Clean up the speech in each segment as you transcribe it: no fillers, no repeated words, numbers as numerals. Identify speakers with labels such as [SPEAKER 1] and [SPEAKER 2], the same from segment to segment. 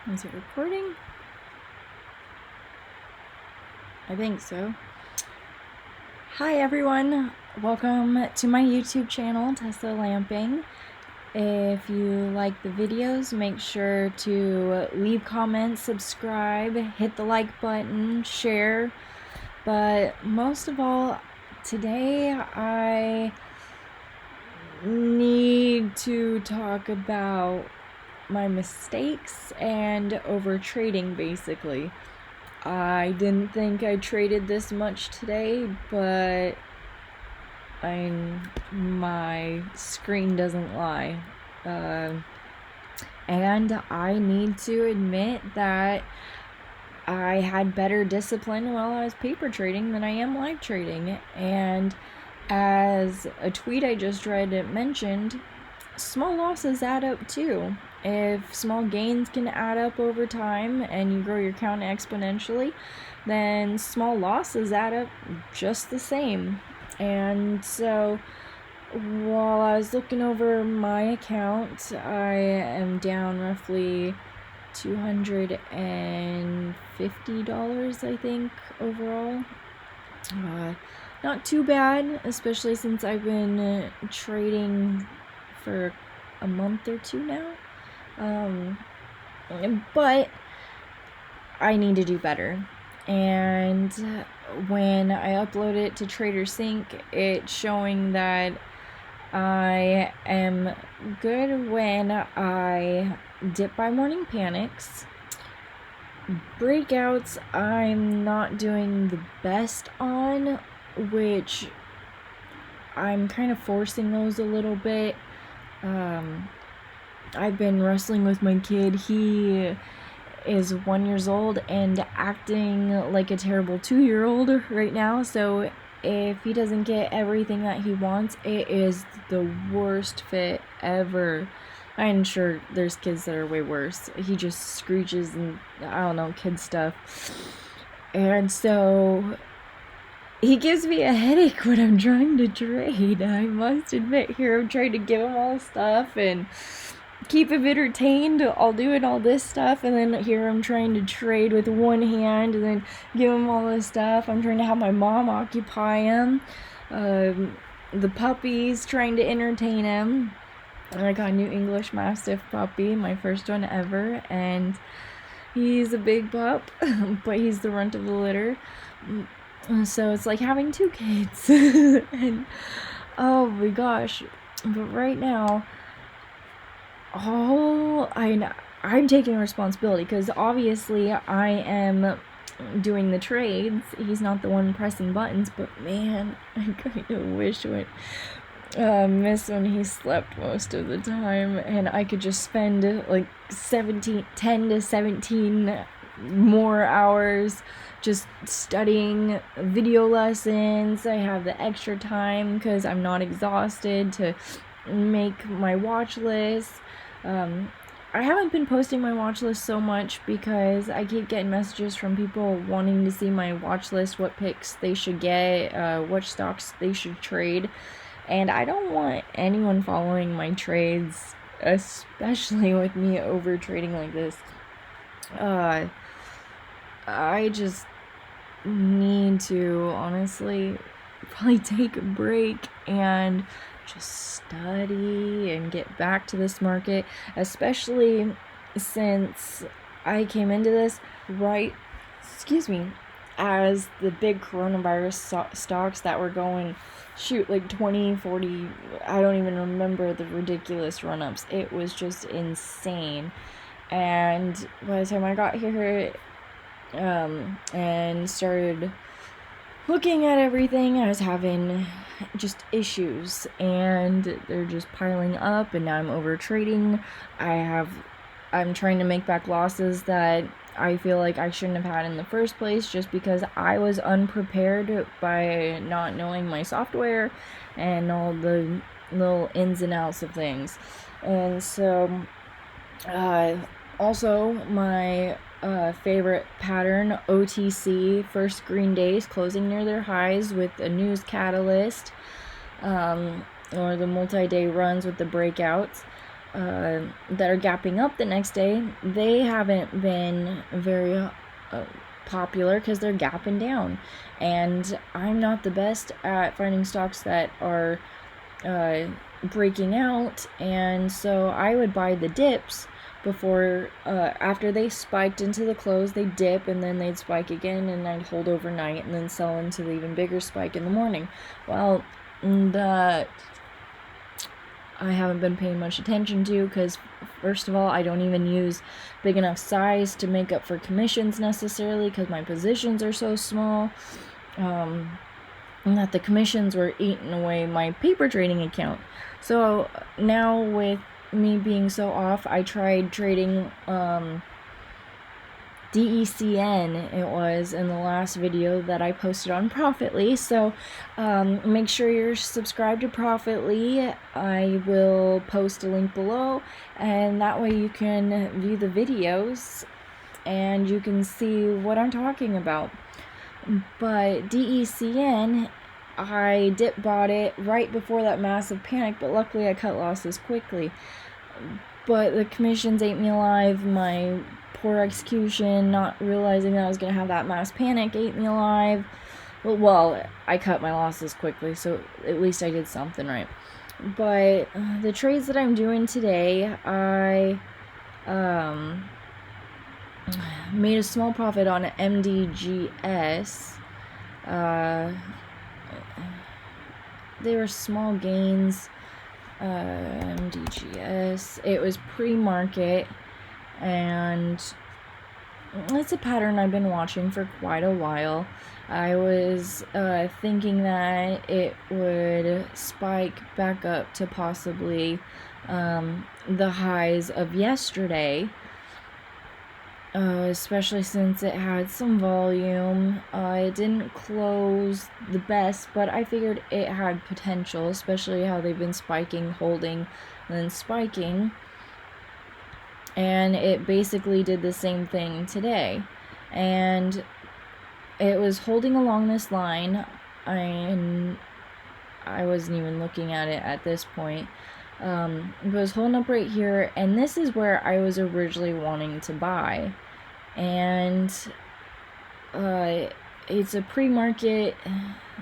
[SPEAKER 1] Is it recording? I think so. Hi everyone, welcome to my YouTube channel, Tesla Lamping. If you like the videos, make sure to leave comments, subscribe, hit the like button, share. But most of all, today I need to talk about my mistakes and overtrading, basically. I didn't think I traded this much today, but my screen doesn't lie. And I need to admit that I had better discipline while I was paper trading than I am live trading. And as a tweet I just read mentioned, small losses add up too. If small gains can add up over time and you grow your account exponentially, then small losses add up just the same. And so while I was looking over my account, I am down roughly $250, I think, overall. Not too bad, especially since I've been trading for a month or two now. But I need to do better. And when I upload it to TraderSync, it's showing that I am good when I dip by morning panics. Breakouts I'm not doing the best on, which I'm kind of forcing those a little bit. I've been wrestling with my kid. He is 1 year old and acting like a terrible 2-year-old right now, so if he doesn't get everything that he wants, it is the worst fit ever. I'm sure there's kids that are way worse. He just screeches and, I don't know, kid stuff. And so he gives me a headache when I'm trying to trade. I must admit, here I'm trying to give him all the stuff and keep him entertained. I'll do it all this stuff, and then here I'm trying to trade with one hand and then give him all this stuff. I'm trying to have my mom occupy him. The puppy's trying to entertain him. I got a new English Mastiff puppy, my first one ever, and he's a big pup, but he's the runt of the litter. So it's like having two kids. And oh my gosh. But right now, I'm taking responsibility because obviously I am doing the trades. He's not the one pressing buttons, but man, I kind of wish miss when he slept most of the time, and I could just spend like 10 to 17 more hours just studying video lessons. I have the extra time because I'm not exhausted to make my watch list. I haven't been posting my watch list so much because I keep getting messages from people wanting to see my watch list, what picks they should get, what stocks they should trade, and I don't want anyone following my trades, especially with me over trading like this. I just need to honestly probably take a break and just study and get back to this market, especially since I came into this as the big coronavirus stocks that were going like 20, 40, I don't even remember the ridiculous run-ups. It was just insane. And by the time I got here and started looking at everything, I was having just issues, and they're just piling up, and now I'm over trading. I'm trying to make back losses that I feel like I shouldn't have had in the first place, just because I was unprepared by not knowing my software and all the little ins and outs of things. And so also my favorite pattern, OTC, first green days closing near their highs with a news catalyst, or the multi-day runs with the breakouts. that are gapping up the next day, they haven't been very popular because they're gapping down. And I'm not the best at finding stocks that are breaking out, and so I would buy the dips before after they spiked into the close. They dip and then they'd spike again, and I'd hold overnight and then sell into the even bigger spike in the morning. Well, that I haven't been paying much attention to because, first of all, I don't even use big enough size to make up for commissions necessarily because my positions are so small. And that the commissions were eating away my paper trading account. So now with me being so off, I tried trading DECN, it was, in the last video that I posted on Profitly. So make sure you're subscribed to Profitly. I will post a link below, and that way you can view the videos and you can see what I'm talking about. But DECN, I dip bought it right before that massive panic, but luckily I cut losses quickly. But the commissions ate me alive. My poor execution, not realizing that I was going to have that mass panic, ate me alive. Well, I cut my losses quickly, so at least I did something right. But the trades that I'm doing today, I made a small profit on MDGS. They were small gains. MDGS. It was pre-market, and it's a pattern I've been watching for quite a while. I was thinking that it would spike back up to possibly the highs of yesterday, especially since it had some volume. It didn't close the best, but I figured it had potential, especially how they've been spiking, holding, and then spiking. And it basically did the same thing today. And it was holding along this line. I wasn't even looking at it at this point. It was holding up right here, and this is where I was originally wanting to buy. And it's a pre-market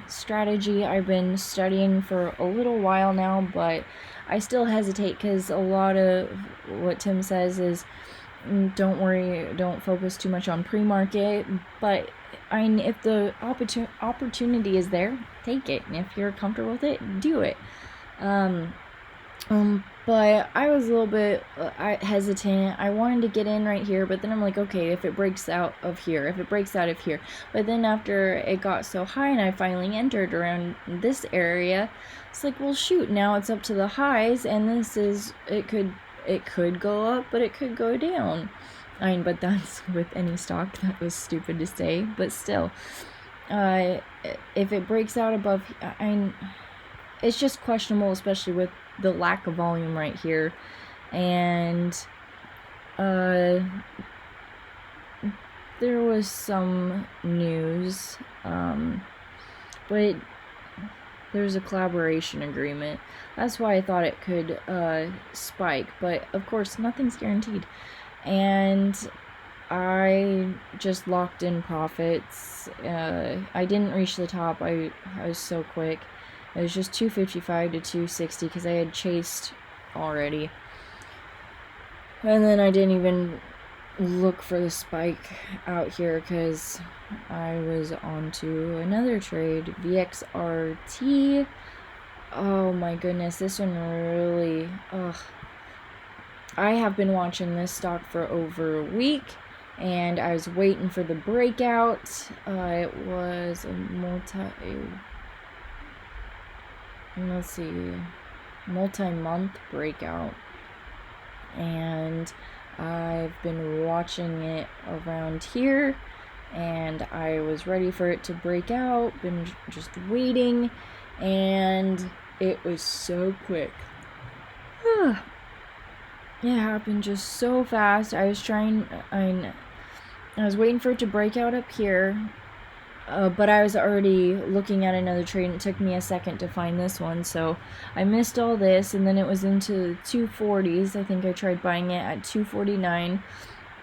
[SPEAKER 1] strategy I've been studying for a little while now, but I still hesitate because a lot of what Tim says is don't worry, don't focus too much on pre-market, but if the opportunity is there, take it, and if you're comfortable with it, do it. But I was a little bit hesitant. I wanted to get in right here, but then I'm like, okay, if it breaks out of here, But then after it got so high and I finally entered around this area, it's like, well, shoot, now it's up to the highs, and it could go up, but it could go down. But that's with any stock. That was stupid to say, but still, if it breaks out above, it's just questionable, especially with the lack of volume right here. And there was some news, but there's a collaboration agreement. That's why I thought it could spike, but of course nothing's guaranteed. And I just locked in profits. I didn't reach the top. I was so quick. It was just 255 to 260 because I had chased already. And then I didn't even look for the spike out here because I was on to another trade, VXRT. Oh my goodness, this one really, I have been watching this stock for over a week, and I was waiting for the breakout. It was a multi-month breakout, and I've been watching it around here, and I was ready for it to break out, been just waiting, and it was so quick. It happened just so fast. I was waiting for it to break out up here, but I was already looking at another trade, and it took me a second to find this one, so I missed all this, and then it was into 240s. I think I tried buying it at 249,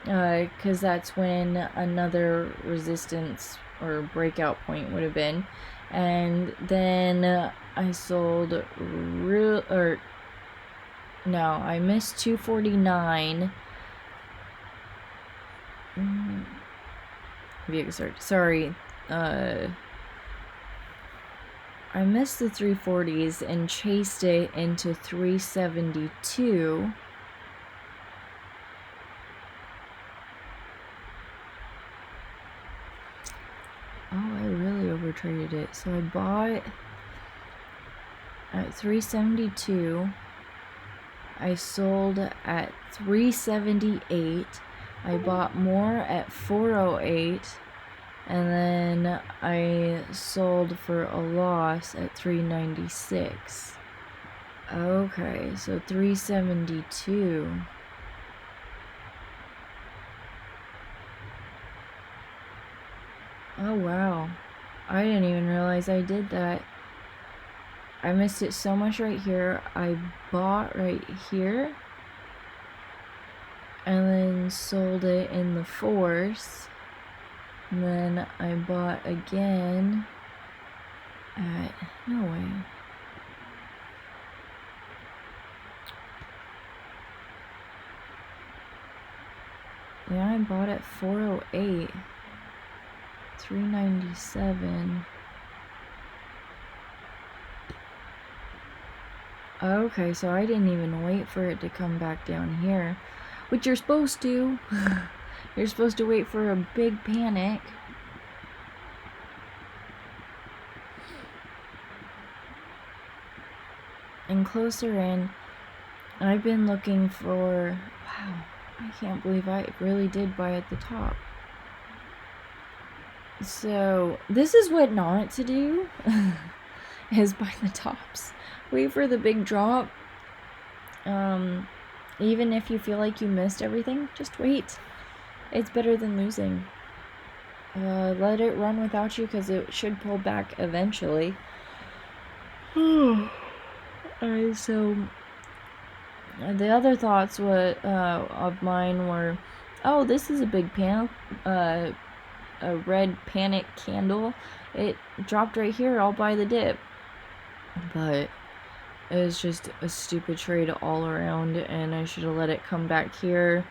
[SPEAKER 1] because that's when another resistance or breakout point would have been. And then I sold I missed 249. Sorry. I missed the 340s and chased it into 372. Oh, I really overtraded it. So I bought at 372. I sold at 378. I bought more at 408. And then I sold for a loss at 396. Okay, so 372. Oh wow. I didn't even realize I did that. I missed it so much right here. I bought right here. And then sold it in the fours. And then I bought again at, no way. Yeah, I bought at 408. 397. Okay, so I didn't even wait for it to come back down here, which you're supposed to. You're supposed to wait for a big panic. And closer in, I've been looking for, wow, I can't believe I really did buy at the top. So this is what not to do, is buy the tops. Wait for the big drop. Even if you feel like you missed everything, just wait. It's better than losing. Let it run without you, because it should pull back eventually. So the other thoughts of mine were, oh, this is a big panel, a red panic candle. It dropped right here. I'll buy the dip. But it was just a stupid trade all around, and I should have let it come back here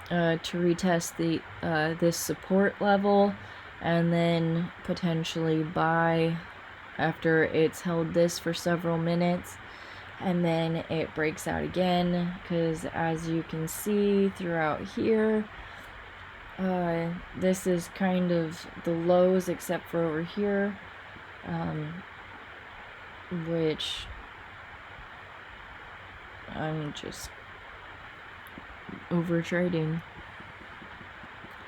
[SPEAKER 1] to retest the this support level, and then potentially buy after it's held this for several minutes, and then it breaks out again, because as you can see throughout here, this is kind of the lows except for over here, which I'm just overtrading.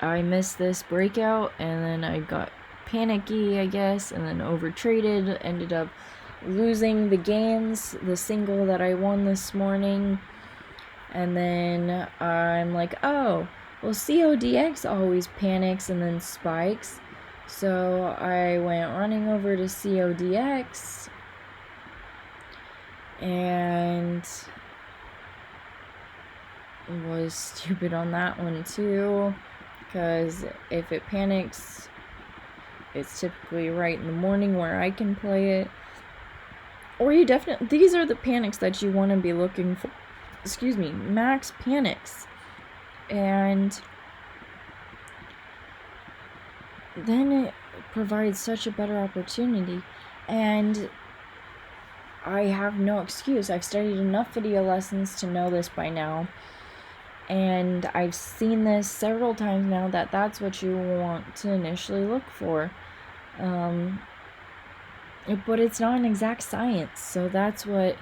[SPEAKER 1] I missed this breakout, and then I got panicky, I guess, and then overtraded, ended up losing the gains, the single that I won this morning, and then I'm like, oh, well, CODX always panics and then spikes, so I went running over to CODX, and was stupid on that one too, because if it panics, it's typically right in the morning where I can play it. Or you definitely, these are the panics that you want to be looking for, max panics. And then it provides such a better opportunity, and I have no excuse. I've studied enough video lessons to know this by now, and I've seen this several times now, that that's what you want to initially look for. But it's not an exact science, so that's what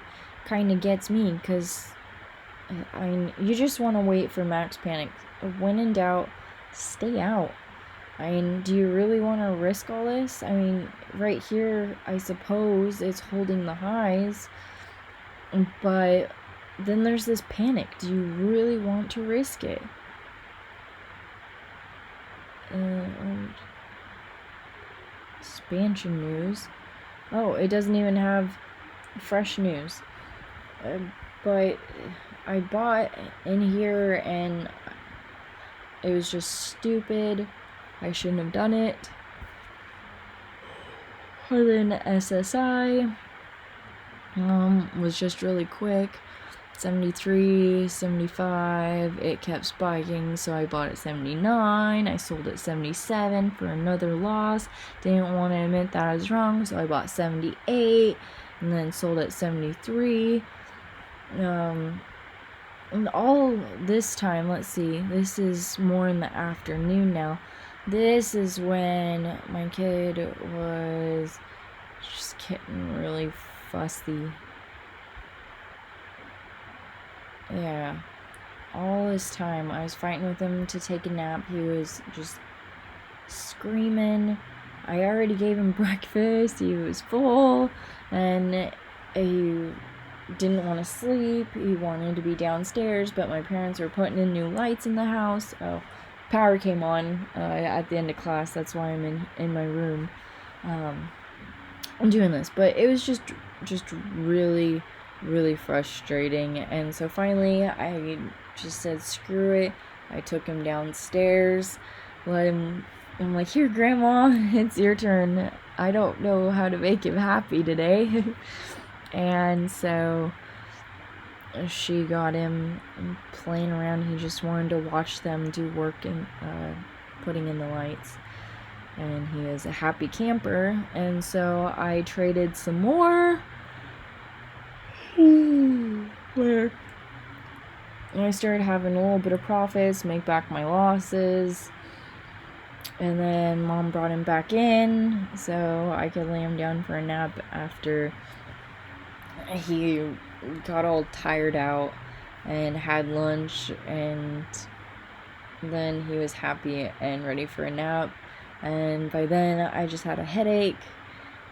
[SPEAKER 1] kind of gets me, because you just want to wait for max panic. When in doubt, stay out. I mean, do you really want to risk all this? I mean, right here, I suppose it's holding the highs, but then there's this panic. Do you really want to risk it? expansion news. Oh, it doesn't even have fresh news. But I bought in here and it was just stupid. I shouldn't have done it. And then SSI was just really quick. 73, 75, it kept spiking, so I bought at 79, I sold at 77 for another loss. Didn't want to admit that I was wrong, so I bought 78 and then sold at 73. And all this time, let's see, this is more in the afternoon now. This is when my kid was just getting really fussy. Yeah, all this time I was fighting with him to take a nap. He was just screaming. I already gave him breakfast. He was full and he didn't want to sleep. He wanted to be downstairs, but my parents were putting in new lights in the house. Oh, power came on at the end of class. That's why I'm in my room. I'm doing this, but it was just really frustrating. And so finally I just said screw it. I took him downstairs, I'm like, here Grandma, it's your turn. I don't know how to make him happy today. And so she got him playing around. He just wanted to watch them do work and putting in the lights. And he is a happy camper. And so I traded some more. Where I started having a little bit of profits, make back my losses. And then Mom brought him back in so I could lay him down for a nap after he got all tired out and had lunch, and then he was happy and ready for a nap. And by then I just had a headache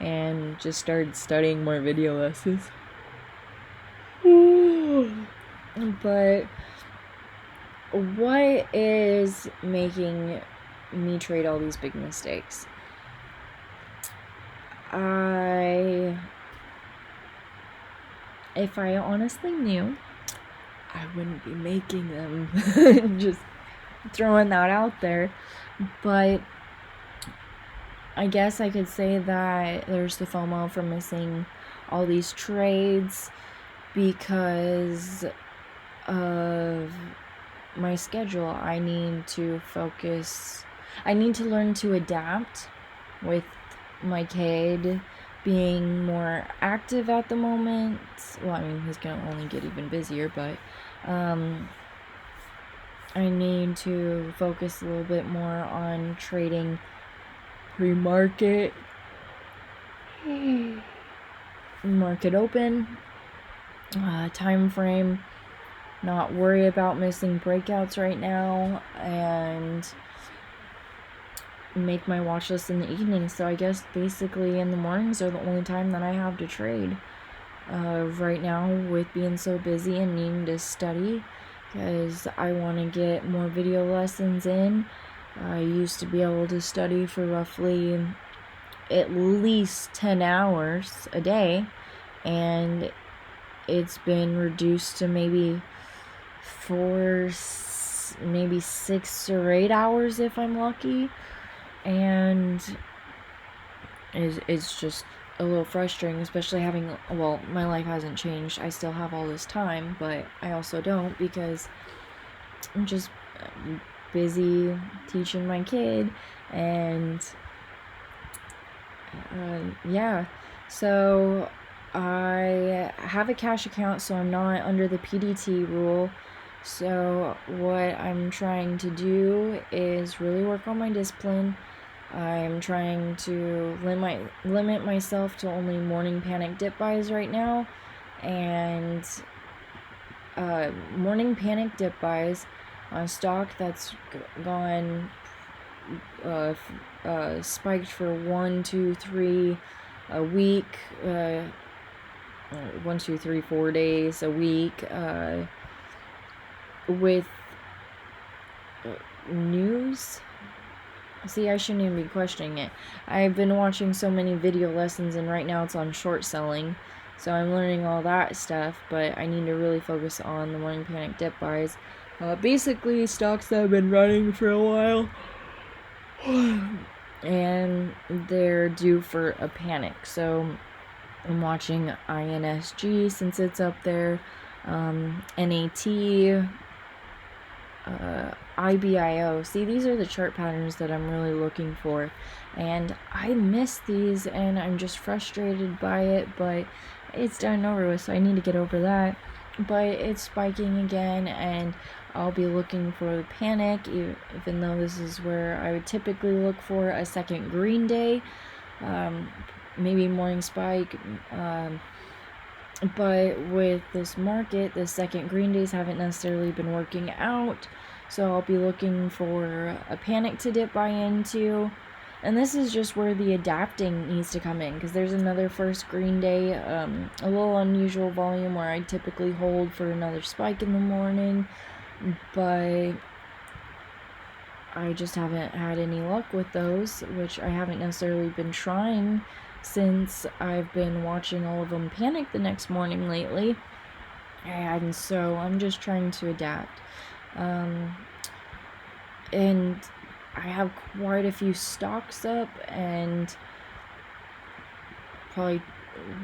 [SPEAKER 1] and just started studying more video lessons. But what is making me trade all these big mistakes? If I honestly knew, I wouldn't be making them. Just throwing that out there. But I guess I could say that there's the FOMO for missing all these trades because of my schedule. I need to focus. I need to learn to adapt with my kid being more active at the moment. Well, I mean, he's gonna only get even busier, but I need to focus a little bit more on trading pre-market, market open, time frame, not worry about missing breakouts right now, and make my watch list in the evening. So I guess basically in the mornings are the only time that I have to trade right now, with being so busy and needing to study because I want to get more video lessons in. I used to be able to study for roughly at least 10 hours a day, and it's been reduced to maybe 6 or 8 hours if I'm lucky. And it's just a little frustrating, especially having, well, my life hasn't changed. I still have all this time, but I also don't, because I'm just busy teaching my kid. And yeah, so I have a cash account, so I'm not under the PDT rule. So what I'm trying to do is really work on my discipline. I'm trying to limit myself to only morning panic dip buys right now, and morning panic dip buys on stock that's gone spiked for 1, 2, 3 a week, 1, 2, 3, 4 days a week, with news See, I shouldn't even be questioning it. I've been watching so many video lessons, and right now it's on short selling. So I'm learning all that stuff, but I need to really focus on the morning panic dip buys. Basically, stocks that have been running for a while, and they're due for a panic. So I'm watching INSG since it's up there, NAT, IBIO. See, these are the chart patterns that I'm really looking for, and I miss these, and I'm just frustrated by it, but it's done and over with, so I need to get over that. But it's spiking again, and I'll be looking for the panic, even though this is where I would typically look for a second green day, maybe morning spike, but with this market, the second green days haven't necessarily been working out, so I'll be looking for a panic to dip buy into. And this is just where the adapting needs to come in, because there's another first green day, a little unusual volume where I typically hold for another spike in the morning, but I just haven't had any luck with those, which I haven't necessarily been trying since I've been watching all of them panic the next morning lately. And so I'm just trying to adapt. And I have quite a few stocks up, and probably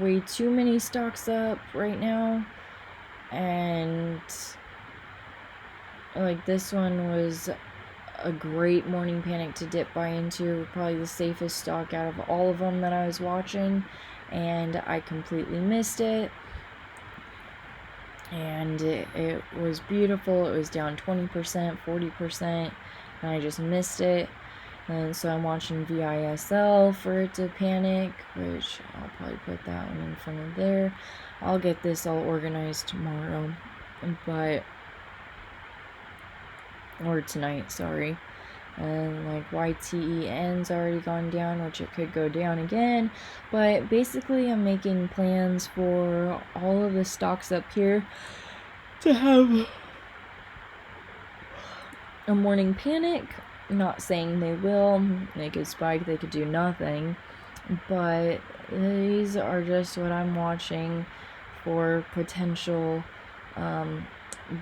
[SPEAKER 1] way too many stocks up right now. And like this one was a great morning panic to dip buy into, probably the safest stock out of all of them that I was watching, and I completely missed it. And it was beautiful. It was down 20%, 40%, and I just missed it. And so I'm watching VISL for it to panic, which I'll probably put that one in front of there. I'll get this all organized tomorrow, or tonight, sorry. And like YTEN's already gone down, which it could go down again. But basically I'm making plans for all of the stocks up here to have a morning panic. Not saying they will. They could spike, they could do nothing. But these are just what I'm watching for potential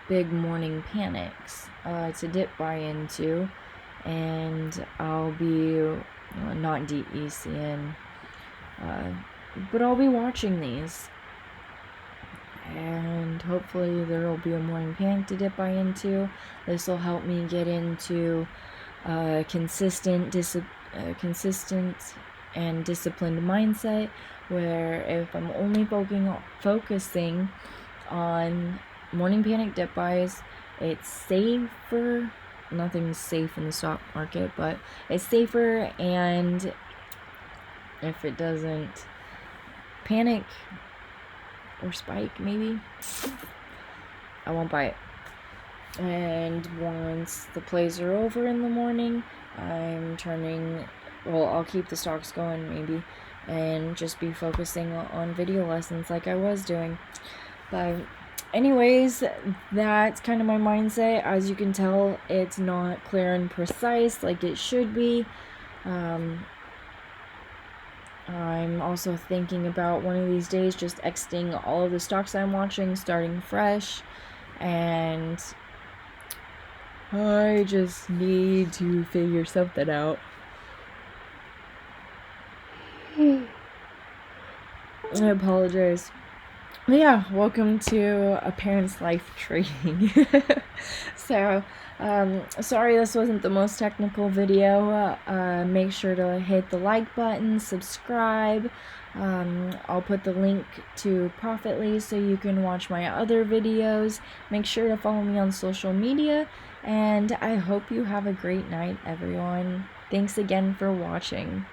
[SPEAKER 1] big morning panics to dip buy into. And I'll be, not DECN, but I'll be watching these. And hopefully there will be a morning panic to dip buy into. This will help me get into consistent and disciplined mindset, where if I'm only focusing on morning panic dip buys, it's safer. Nothing's safe in the stock market, but it's safer, and if it doesn't panic or spike, maybe I won't buy it. And once the plays are over in the morning, I'll keep the stocks going maybe, and just be focusing on video lessons like I was doing. But anyways, that's kind of my mindset. As you can tell, it's not clear and precise like it should be. I'm also thinking about one of these days just exiting all of the stocks I'm watching, starting fresh, and I just need to figure something out. I apologize. But yeah, welcome to A Parent's Life Trading. So, sorry this wasn't the most technical video. Make sure to hit the like button, subscribe. I'll put the link to Profitly so you can watch my other videos. Make sure to follow me on social media, and I hope you have a great night, everyone. Thanks again for watching.